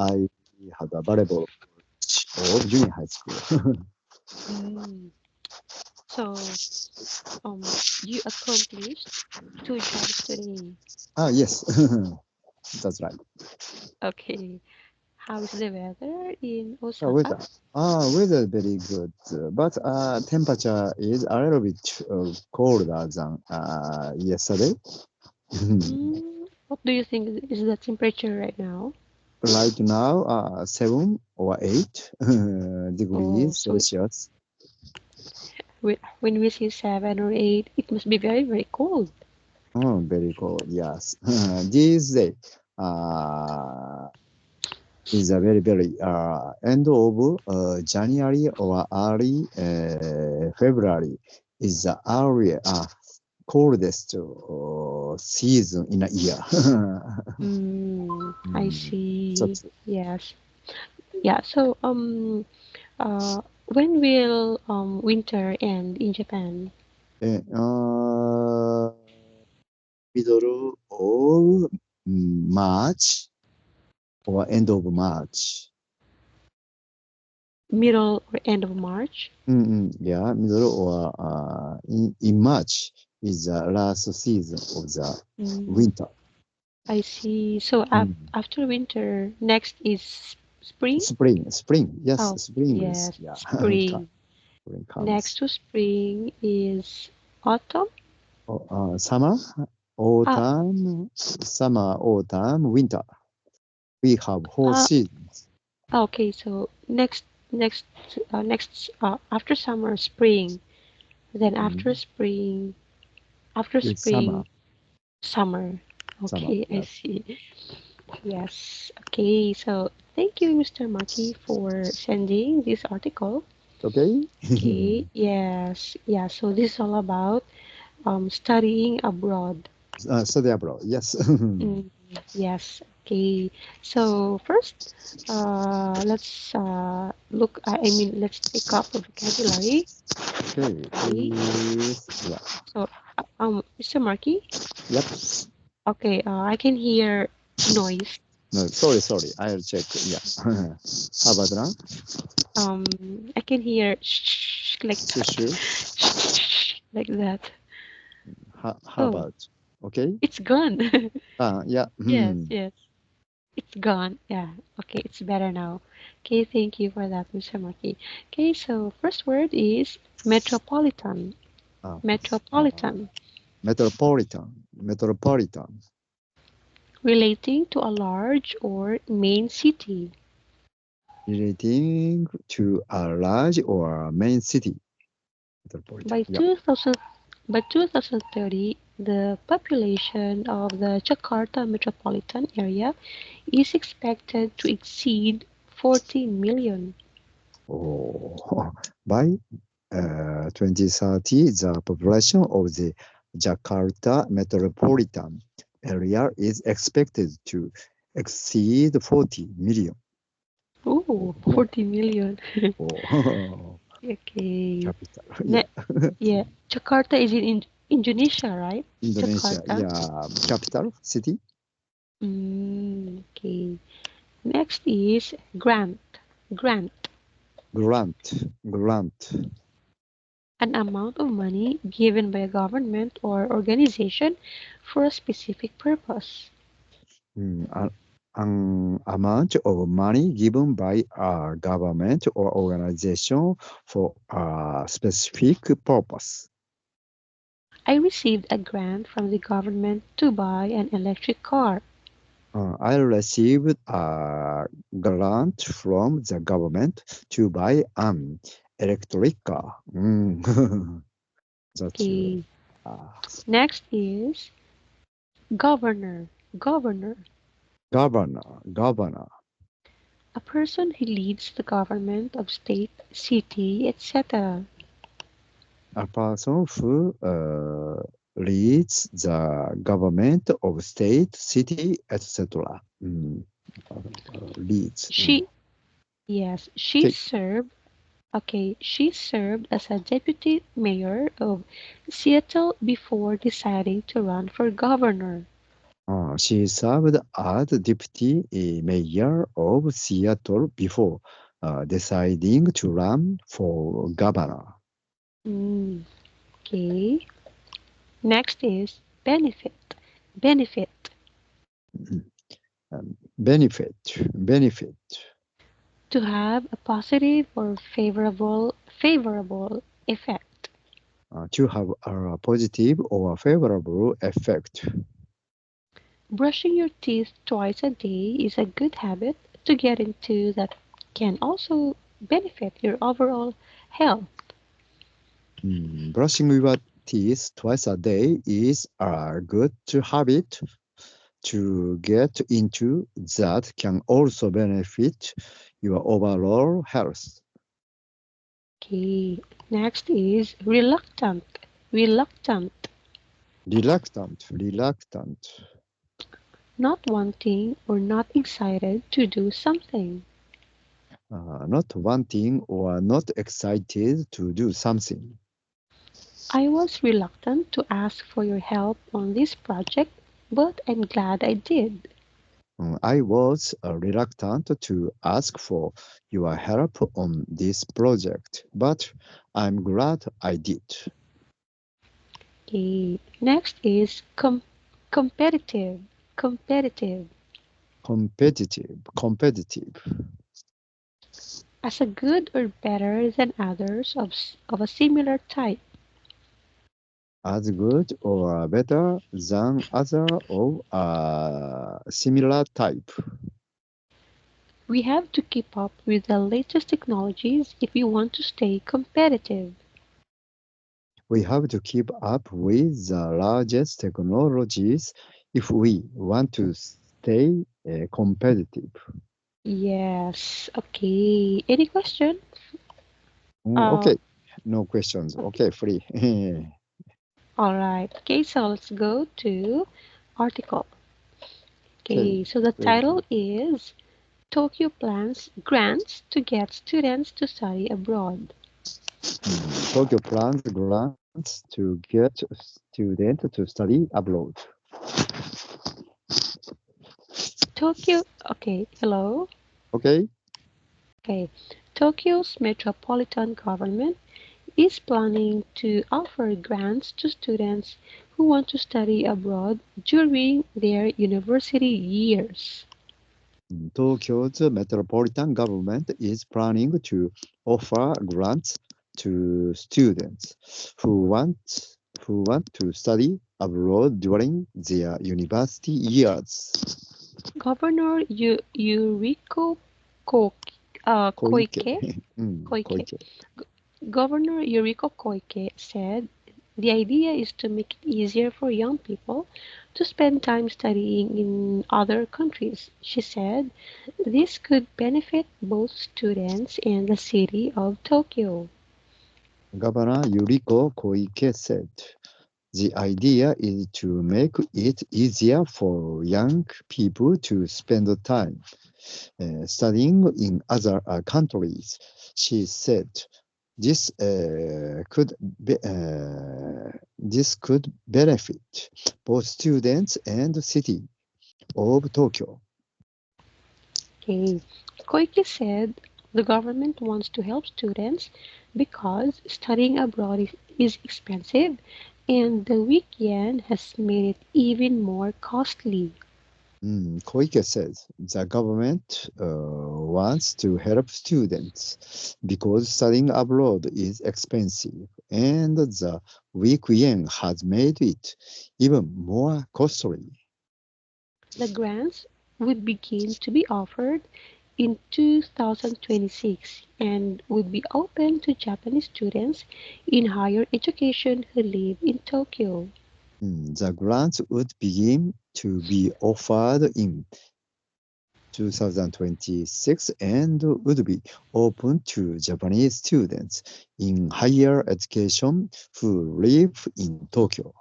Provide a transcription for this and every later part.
I had a volleyball coach of junior high school. Mm. So, you accomplished two jobs today. Yes, that's right. Okay. How's the weather in Weather. Osaka? Weather very good, but temperature is a little bit colder than yesterday. What do you think is the temperature right now? Right now, 7 or 8 Oh, degrees so Celsius. when we say 7 or 8, it must be very, very cold. Oh, very cold. Yes. These days uh, is a very end of January or early February is the early coldest season in a year. I Mm, see. that's Yes. Yeah. So, when will winter end in Japan? uh, middle of March or end of March. Middle or end of March? Yeah, middle or in March is the last season of the Mm, winter. I see. So, Mm. after winter, next is spring? Spring. Yes, Oh, spring is yes, yeah. spring. Spring Next comes. to spring is autumn. Summer, Ah, winter. We have four uh, seasons. okay. So next after summer, spring. Then after Mm. spring, after It's summer. spring, summer. Summer. Okay, I Yes. see. Yes. Okay. So thank you, Mr. Maki, for sending this article. Okay. Okay. Yes. Yeah. So this is all about studying abroad. Study abroad. Yes. Mm, yes. Okay. So first, let's look. I mean, let's take up a vocabulary. Okay. Okay. Please. Yeah. So, Mr. Markey. Yep. Okay. I can hear noise. No, sorry. I'll check. Yeah. How about now? I can hear shh like that, Tissue. like that. How Oh, about? Okay. it's gone. Yeah. Yes, yes. It's gone. Yeah. Okay, it's better now. Okay, thank you for that, Mr. Maki. Okay, so first word is metropolitan. Uh, uh, Metropolitan, Metropolitan. relating to a large or main city. Relating to a large or main city. Metropolitan. By Yeah. 2000, by 2030, the population of the Jakarta metropolitan area is expected to exceed 40 million. Oh, by 2030, the population of the Jakarta metropolitan area is expected to exceed 40 million. Oh, Oh, 40 million. oh, Okay. capital. Ne Yeah. Yeah, Jakarta is in Indonesia, right? Indonesia. Jakarta. Yeah. Capital city. Okay. Next is grant. Grant. Grant. Grant. An amount of money given by a government or organization for a specific purpose. An amount of money given by a government or organization for a specific purpose. I received a grant from the government to buy an electric car. I received a grant from the government to buy an electric car. That's your Okay. uh, Next is governor. Governor. governor. A person who leads the government of state, city, etc. A person who leads the government of state, city, etc. Leads. She, yes, she Okay. served, okay, she served as a deputy mayor of Seattle before deciding to run for governor. She served as deputy mayor of Seattle before deciding to run for governor. Mm, okay. Next is benefit. Benefit. Benefit, benefit. To have a positive or favorable effect. To have a positive or favorable effect. Brushing your teeth twice a day is a good habit to get into that can also benefit your overall health. Brushing your teeth twice a day is a good habit to get into that can also benefit your overall health. Okay, next is reluctant. Reluctant, Reluctant, not wanting or not excited to do something. not wanting or not excited to do something. I was reluctant to ask for your help on this project, but I'm glad I did. I was reluctant to ask for your help on this project, but I'm glad I did. Okay, next is competitive. Competitive. Competitive, As a good or better than others of a similar type. as good or better than other of a similar type. We have to keep up with the latest technologies if we want to stay competitive. We have to keep up with the largest technologies if we want to stay competitive. Yes. Okay. Any question? Okay, Uh, no questions. okay. Okay, free. All right. Okay. So let's go to article. Okay, Okay. So the very title good. is Tokyo plans grants to get students to study abroad. Tokyo plans grants to get students to study abroad. Tokyo. Okay. Hello. Okay, Okay. Tokyo's metropolitan government is planning to offer grants to students who want to study abroad during their university years. Tokyo's metropolitan government is planning to offer grants to students who want to study abroad during their university years. Governor Yuriko Ko- Koike. Koike. Koike. Governor Yuriko Koike said the idea is to make it easier for young people to spend time studying in other countries. She said this could benefit both students and the city of Tokyo. Governor Yuriko Koike said, the idea is to make it easier for young people to spend time studying in other countries. She said, this this could benefit both students and the city of Tokyo. Okay. Koike said the government wants to help students because studying abroad is expensive and the weak yen has made it even more costly. Koike says the government wants to help students because studying abroad is expensive and the weak yen has made it even more costly. The grants would begin to be offered in 2026 and would be open to Japanese students in higher education who live in Tokyo. The grants would begin to be offered in 2026 and would be open to Japanese students in higher education who live in Tokyo.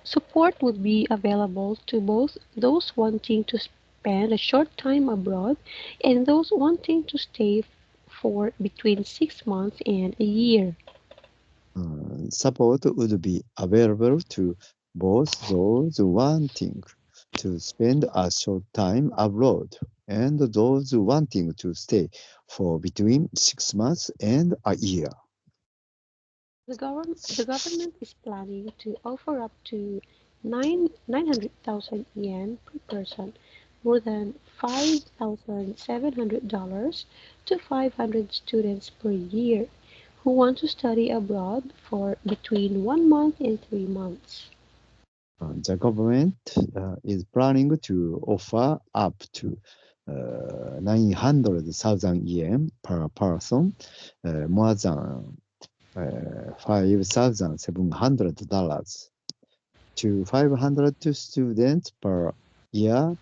Support would be available to both those wanting to spend a short time abroad and those wanting to stay for between 6 months and a year. Support would be available to both those wanting to spend a short time abroad and those wanting to stay for between 6 months and a year. The government is planning to offer up to 900,000 yen per person, more than $5,700 to 500 students per year who want to study abroad for between 1 month and 3 months. The government is planning to offer up to 900,000 yen per person, more than $5,700 to 500 students per year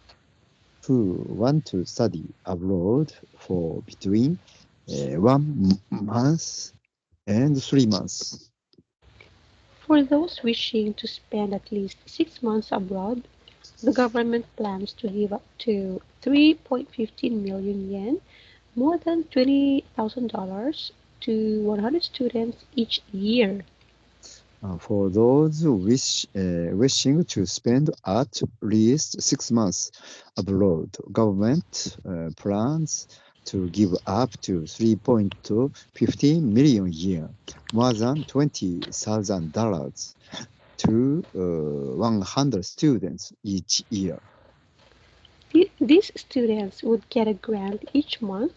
who want to study abroad for between 1 month and 3 months. For those wishing to spend at least 6 months abroad, the government plans to give up to 3.15 million yen, more than $20,000 to 100 students each year. For those wishing to spend at least 6 months abroad, government plans to give up to 3.15 million yen, more than $20,000 to 100 students each year. These students would get a grant each month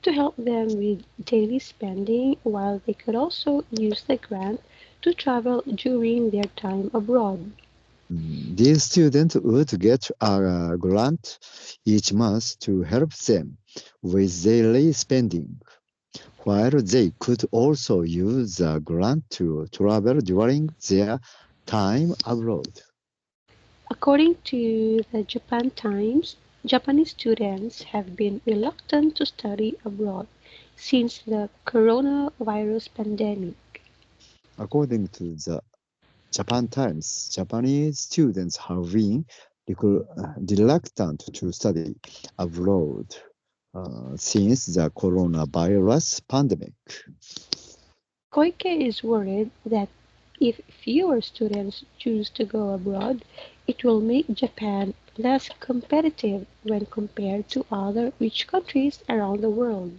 to help them with daily spending, while they could also use the grant to travel during their time abroad. These students would get a grant each month to help them with daily spending, while they could also use the grant to travel during their time abroad. According to the Japan Times, Japanese students have been reluctant to study abroad since the coronavirus pandemic. According to the Japan Times, Japanese students have been reluctant to study abroad since the coronavirus pandemic. Koike is worried that if fewer students choose to go abroad, it will make Japan less competitive when compared to other rich countries around the world.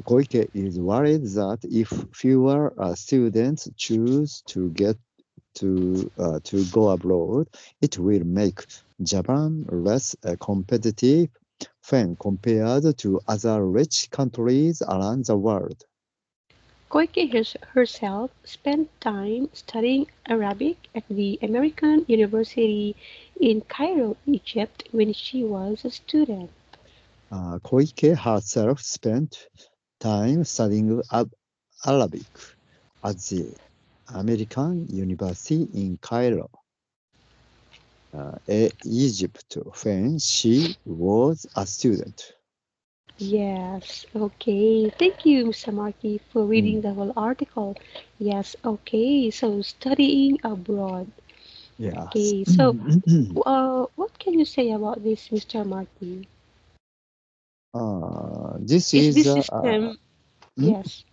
Koike is worried that if fewer students choose to go abroad, it will make Japan less competitive when compared to other rich countries around the world. Koike herself spent time studying Arabic at the American University in Cairo, Egypt, when she was a student. Koike herself spent time studying Arabic at the American University in Cairo, Egypt, when she was a student. Yes, okay. Thank you, Mr. Markey, for reading Mm, the whole article. Yes, okay. So, studying abroad. yes. Okay, so what can you say about this, Mr. Markey? This Is is this system, mm, yes,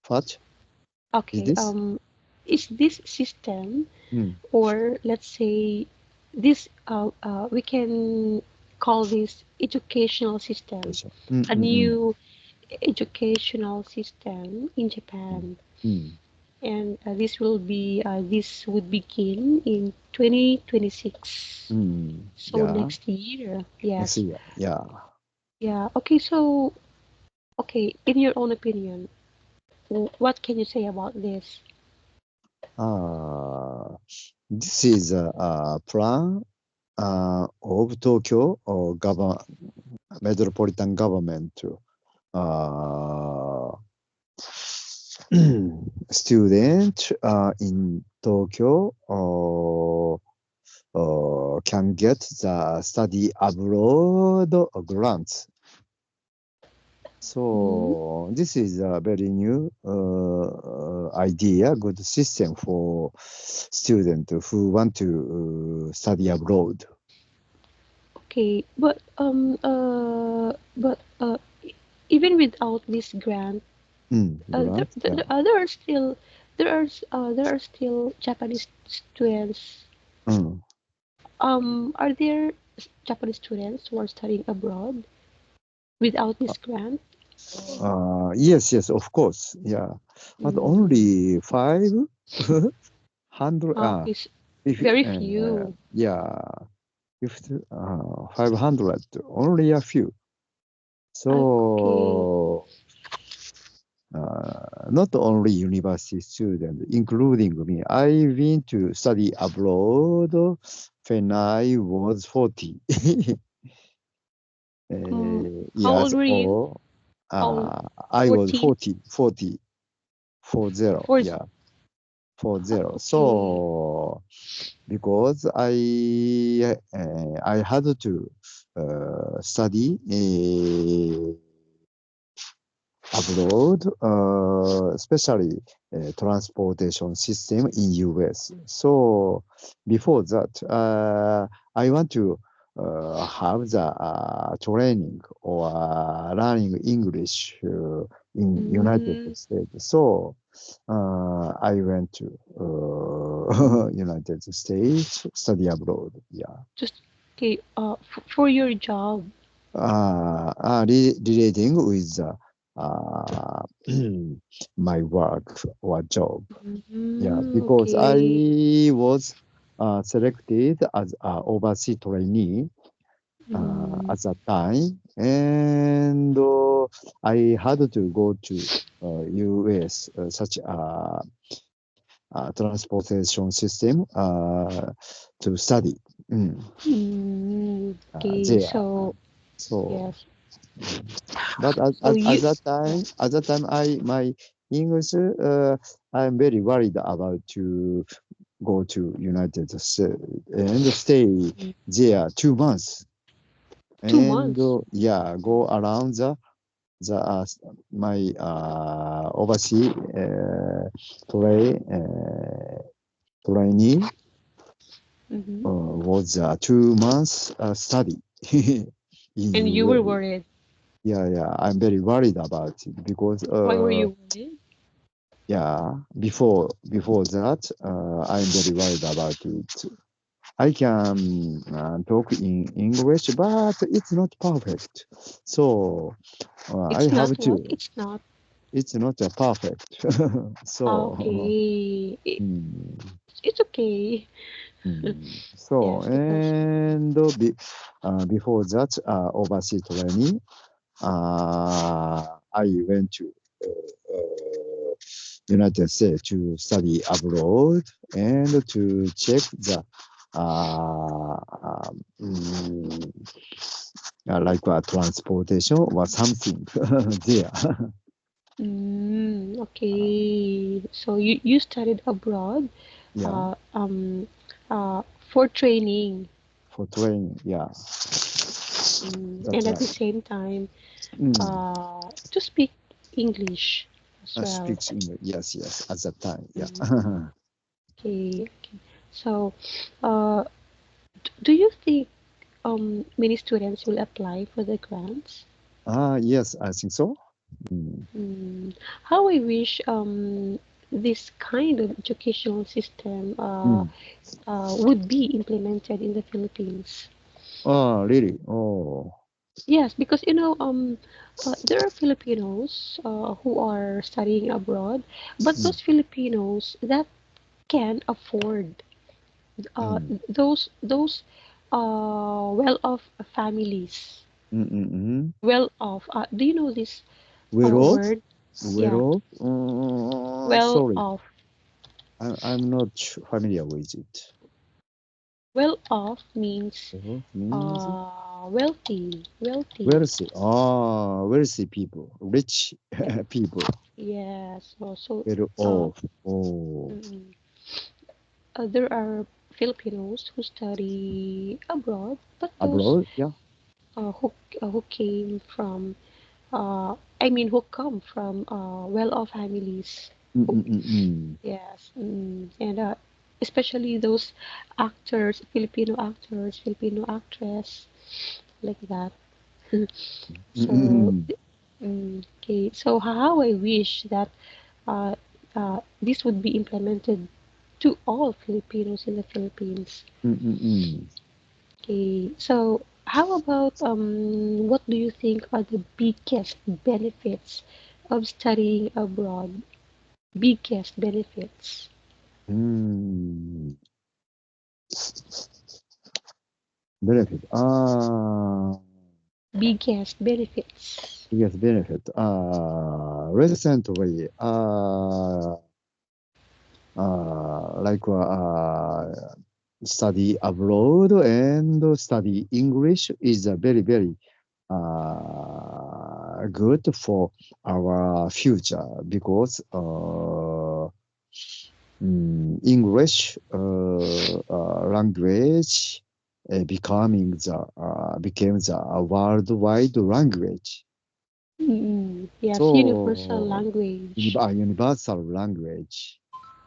what is okay, this? is this system, Mm, or let's say this, we can call this educational system, question. a Mm. new educational system in Mm, Japan, mm, and this would begin in 2026. So yeah. next year, Next yes, year. Yeah. yeah. Okay, so okay, in your own opinion, what can you say about this? Uh, this is a plan of Tokyo or metropolitan government to uh, student in Tokyo can get the study abroad grants. Hmm. So this is a very new idea, good system for students who want to study abroad. Okay, but even without this grant, Grant, yeah. there are still there are still Japanese students. Mm. Are there Japanese students who are studying abroad without this grant? Yes, yes, of course. Yeah. But Mm, only 500, it's if, very few. yeah, if 500, only a few. Okay. So, not only university student, including me, I've been to study abroad when I was 40. How Yes, old were you? or How old? I was 40? 40, 40, 40, For yeah, 40. okay. So, because I had to study abroad, especially transportation system in US. So before that, I want to have the training or learning English in United Mm, States. So I went to United States, study abroad. Yeah. just okay. For your job. Relating with uh, my work or job. Yeah, because Okay. I was selected as an overseas trainee Mm, at that time, and I had to go to US, such a transportation system to study okay. there. So So. yes. But So you. at that time, my English, I'm very worried about to go to United States and stay there 2 months, 2 months. and yeah, go around the my overseas train trainee Hmm. was 2 months study in And you were UA. worried. Yeah, yeah, I'm very worried about it because Why were you worried? yeah, before that, I'm very worried about it. I can talk in English, but it's not perfect. So I It's have not what? to. It's not. It's not a perfect. So Okay. mm, It's okay. so Yes, because. before that, overseas training, I went to United States to study abroad and to check the like transportation or something there. Okay. So you studied abroad, Yeah, uh, um, for training, for training. Yeah, and that's at the right. same time, Mm. to speak English as well. Speaks English. Yes, yes. At that time. Yeah. Mm, okay. Okay. So, uh, do you think many students will apply for the grants? Yes, I think so. Mm. Mm, how I wish this kind of educational system Mm. would be implemented in the Philippines. Oh, really? Oh. Yes, because there are Filipinos who are studying abroad, but Mm. those Filipinos that can afford uh, Mm. those well-off families, Mm. Mm. Mm. well-off. Do you know this Where off? word? Where Yeah, off? Sorry, well-off. I'm not familiar with it. Well-off means Where off means wealthy, wealthy. wealthy. Wealthy people, rich Yeah, people. yes. Also, Where uh, off? Oh, mm, there are Filipinos who study abroad, but those abroad? Yeah. uh, who who came from I mean who come from well-off families. Mm. Who, Mm. Mm. Mm. yes, and especially those actors, Filipino actors, Filipino actress, like that. Mm. So, Mm. okay. So how I wish that uh, this would be implemented to all Filipinos in the Philippines. Mm-mm-mm. Okay, so how about what do you think are the biggest benefits of studying abroad? Biggest benefits. Mm. Benefit. Biggest benefits. Yes, benefit. Recently, like study abroad and study English is a very good for our future because English language became the worldwide language. Yes, universal So language. universal language.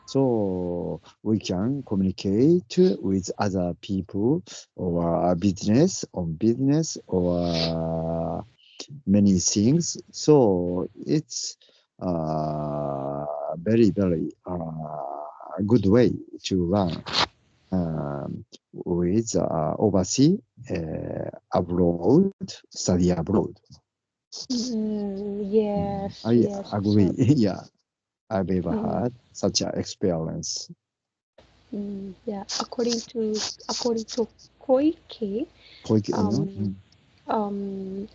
So we can communicate with other people or business on business or many things. So it's very good way to learn with overseas abroad, study abroad. Yes, I yes. agree. So, Yeah, I've ever mm, had such an experience. yeah. According to Koike, Koike, um, um,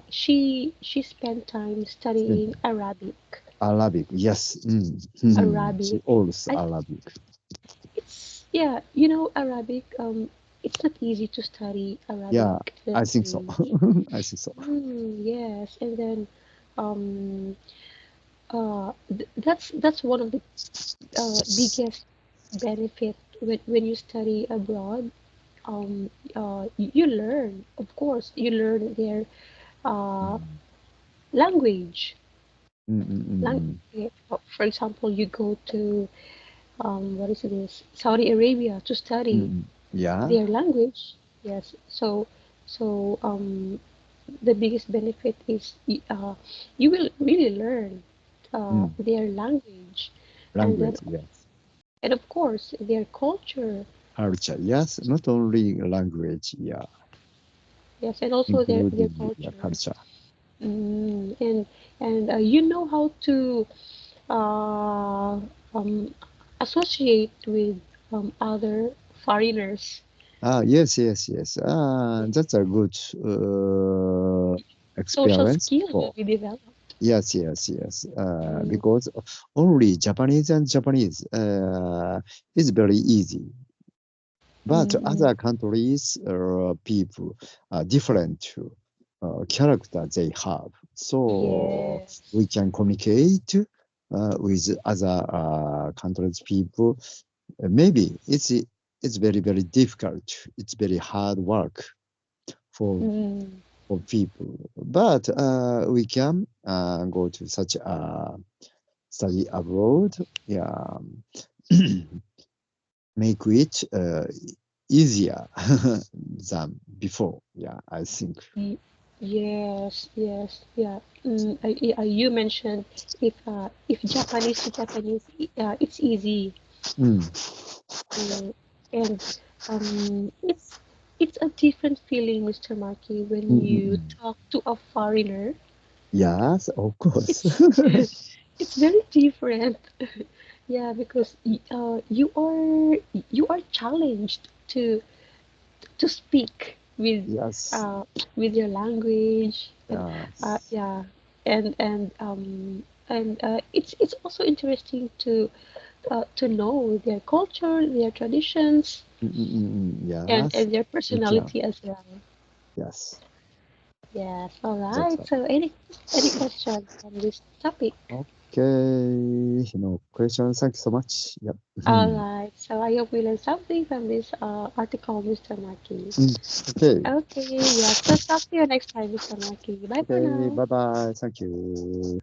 she spent time studying Arabic. Arabic, yes. She Arabic. also I Arabic. It's yeah, Arabic. It's not easy to study Arabic Yeah, I think so. language. I think so. Yes, and then um, that's one of the biggest benefit when you study abroad. You learn, of course, you learn their uh, Mm, language. mm, mm, Lang mm, for example, you go to what is this? Saudi Arabia to mm, study yeah. their language. Yes, so the biggest benefit is you will really learn Mm, their language, and then language, yes. and of course their culture. Culture, yes. Not only language, yeah, Yes, and also their including the culture. culture. And you know how to uh, um, associate with other foreigners. Yes. That's a good Social experience skills will for. be developed. Yes. Mm, Because only Japanese and Japanese is very easy. But mm, other countries, people are different character they have. So we yes. can communicate with other countries people. Maybe it's very difficult. It's very hard work for Mm, for people. But we can go to such a study abroad. Yeah, make it easier than before. Yeah, I think. y- yes, yeah. You mentioned if Japanese to Japanese, it's easy. Mm, Mm, and it's a different feeling, Mr. Markey, when mm, mm, you mm. talk to a foreigner. Yes, of course. It's it's very different. Yeah, because you are challenged to speak Yes, uh, with your language, and yes. yeah, and it's also interesting to know their culture, their traditions, Yes, and their we can. personality as well. Yes, Yes, all that's right. right. So any questions on this topic? Okay, no question. Thank you so much. Yep. All right. So I hope we learned something from this article, Mr. Maki. Okay. Okay, yes. So talk to you next time, Mr. Maki. Bye for Okay. now. Bye bye. Thank you.